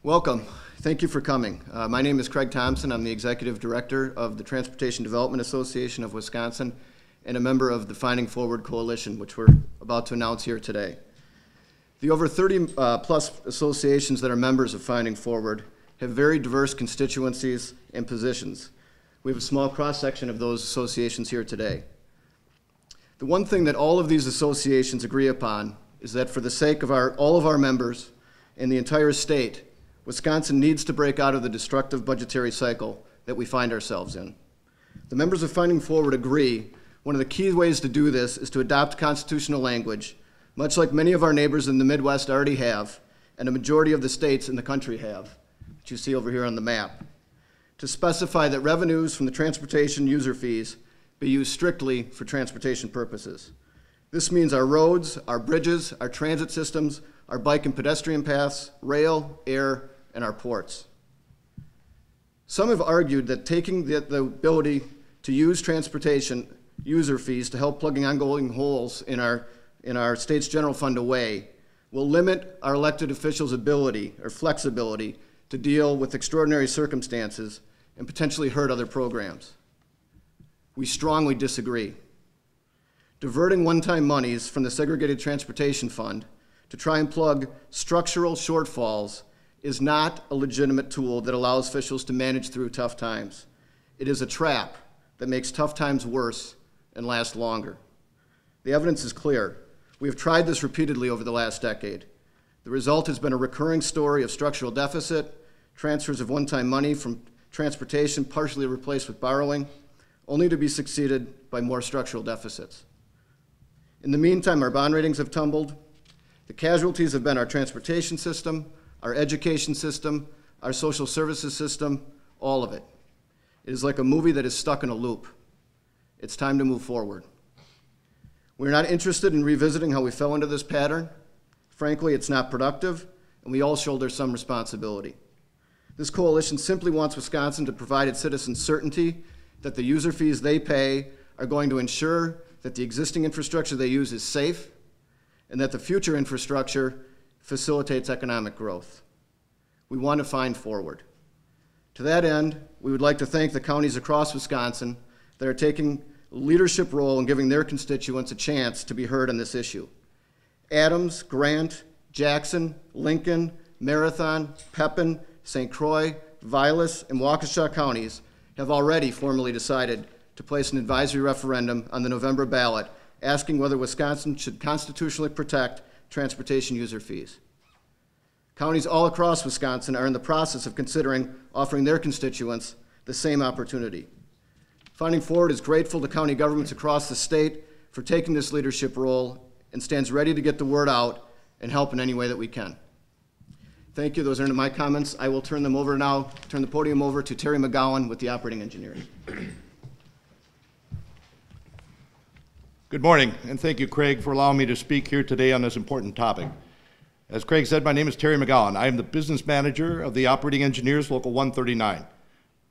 Welcome. Thank you for coming. My name is Craig Thompson. I'm the Executive Director of the Transportation Development Association of Wisconsin and a member of the Finding Forward Coalition, which we're about to announce here today. The over 30 plus associations that are members of Finding Forward have very diverse constituencies and positions. We have a small cross-section of those associations here today. The one thing that all of these associations agree upon is that for the sake of all of our members and the entire state, Wisconsin needs to break out of the destructive budgetary cycle that we find ourselves in. The members of Finding Forward agree one of the key ways to do this is to adopt constitutional language, much like many of our neighbors in the Midwest already have, and a majority of the states in the country have, which you see over here on the map, to specify that revenues from the transportation user fees be used strictly for transportation purposes. This means our roads, our bridges, our transit systems, our bike and pedestrian paths, rail, air, and our ports. Some have argued that taking the ability to use transportation user fees to help plugging ongoing holes in our state's general fund away will limit our elected officials' ability or flexibility to deal with extraordinary circumstances and potentially hurt other programs. We strongly disagree. Diverting one-time monies from the Segregated Transportation Fund to try and plug structural shortfalls is not a legitimate tool that allows officials to manage through tough times. It is a trap that makes tough times worse and last longer. The evidence is clear. We have tried this repeatedly over the last decade. The result has been a recurring story of structural deficit, transfers of one-time money from transportation partially replaced with borrowing, only to be succeeded by more structural deficits. In the meantime, our bond ratings have tumbled. The casualties have been our transportation system, our education system, our social services system, all of it. It is like a movie that is stuck in a loop. It's time to move forward. We're not interested in revisiting how we fell into this pattern. Frankly, it's not productive, and we all shoulder some responsibility. This coalition simply wants Wisconsin to provide its citizens certainty that the user fees they pay are going to ensure that the existing infrastructure they use is safe and that the future infrastructure facilitates economic growth. We want to find forward. To that end, we would like to thank the counties across Wisconsin that are taking a leadership role in giving their constituents a chance to be heard on this issue. Adams, Grant, Jackson, Lincoln, Marathon, Pepin, St. Croix, Vilas, and Waukesha counties have already formally decided to place an advisory referendum on the November ballot asking whether Wisconsin should constitutionally protect transportation user fees. Counties all across Wisconsin are in the process of considering offering their constituents the same opportunity. Finding Forward is grateful to county governments across the state for taking this leadership role and stands ready to get the word out and help in any way that we can. Thank you. Those are my comments. I will turn the podium over to Terry McGowan with the operating engineers. Good morning, and thank you, Craig, for allowing me to speak here today on this important topic. As Craig said, my name is Terry McGowan. I am the business manager of the Operating Engineers Local 139.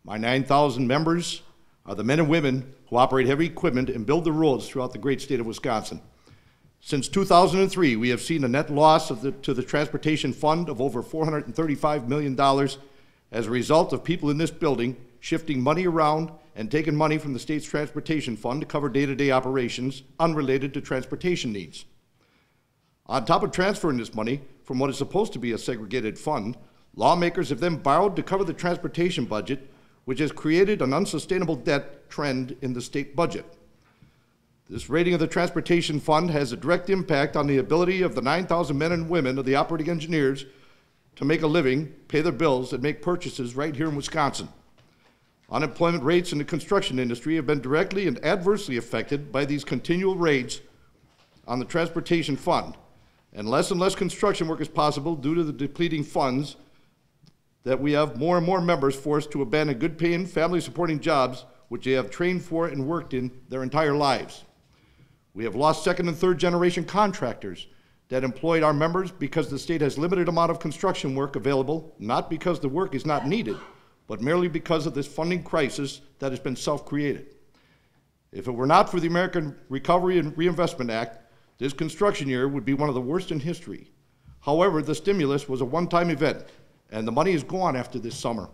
My 9,000 members are the men and women who operate heavy equipment and build the roads throughout the great state of Wisconsin. Since 2003, we have seen a net loss to the Transportation Fund of over $435 million as a result of people in this building shifting money around and taking money from the state's transportation fund to cover day-to-day operations unrelated to transportation needs. On top of transferring this money from what is supposed to be a segregated fund, lawmakers have then borrowed to cover the transportation budget, which has created an unsustainable debt trend in the state budget. This rating of the transportation fund has a direct impact on the ability of the 9,000 men and women of the operating engineers to make a living, pay their bills, and make purchases right here in Wisconsin. Unemployment rates in the construction industry have been directly and adversely affected by these continual raids on the transportation fund, and less construction work is possible due to the depleting funds that we have more and more members forced to abandon good-paying, family-supporting jobs which they have trained for and worked in their entire lives. We have lost second and third generation contractors that employed our members because the state has limited amount of construction work available, not because the work is not needed, but merely because of this funding crisis that has been self-created. If it were not for the American Recovery and Reinvestment Act, this construction year would be one of the worst in history. However, the stimulus was a one-time event, and the money is gone after this summer.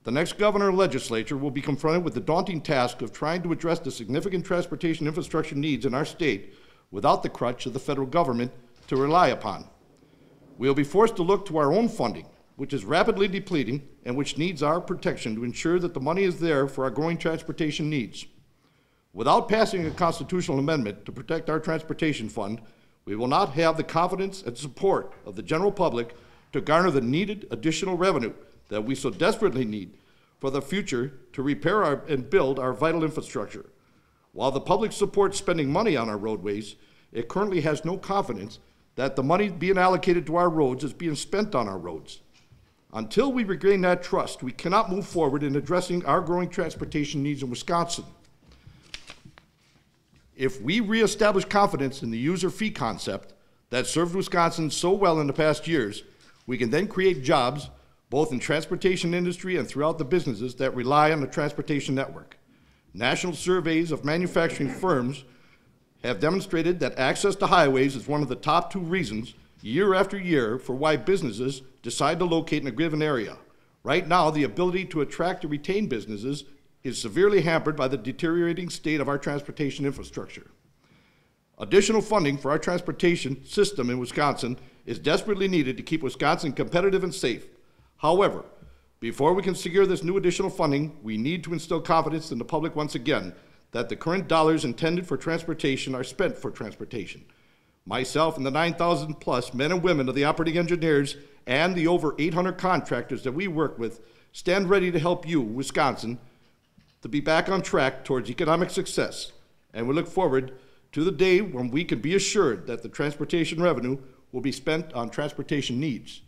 The next governor and legislature will be confronted with the daunting task of trying to address the significant transportation infrastructure needs in our state without the crutch of the federal government to rely upon. We will be forced to look to our own funding, which is rapidly depleting and which needs our protection to ensure that the money is there for our growing transportation needs. Without passing a constitutional amendment to protect our transportation fund, we will not have the confidence and support of the general public to garner the needed additional revenue that we so desperately need for the future to repair and build our vital infrastructure. While the public supports spending money on our roadways, it currently has no confidence that the money being allocated to our roads is being spent on our roads. Until we regain that trust, we cannot move forward in addressing our growing transportation needs in Wisconsin. If we reestablish confidence in the user fee concept that served Wisconsin so well in the past years, we can then create jobs both in transportation industry and throughout the businesses that rely on the transportation network. National surveys of manufacturing firms have demonstrated that access to highways is one of the top 2 reasons year after year for why businesses decide to locate in a given area. Right now, the ability to attract and retain businesses is severely hampered by the deteriorating state of our transportation infrastructure. Additional funding for our transportation system in Wisconsin is desperately needed to keep Wisconsin competitive and safe. However, before we can secure this new additional funding, we need to instill confidence in the public once again that the current dollars intended for transportation are spent for transportation. Myself and the 9,000 plus men and women of the operating engineers and the over 800 contractors that we work with stand ready to help you, Wisconsin, to be back on track towards economic success. And we look forward to the day when we can be assured that the transportation revenue will be spent on transportation needs.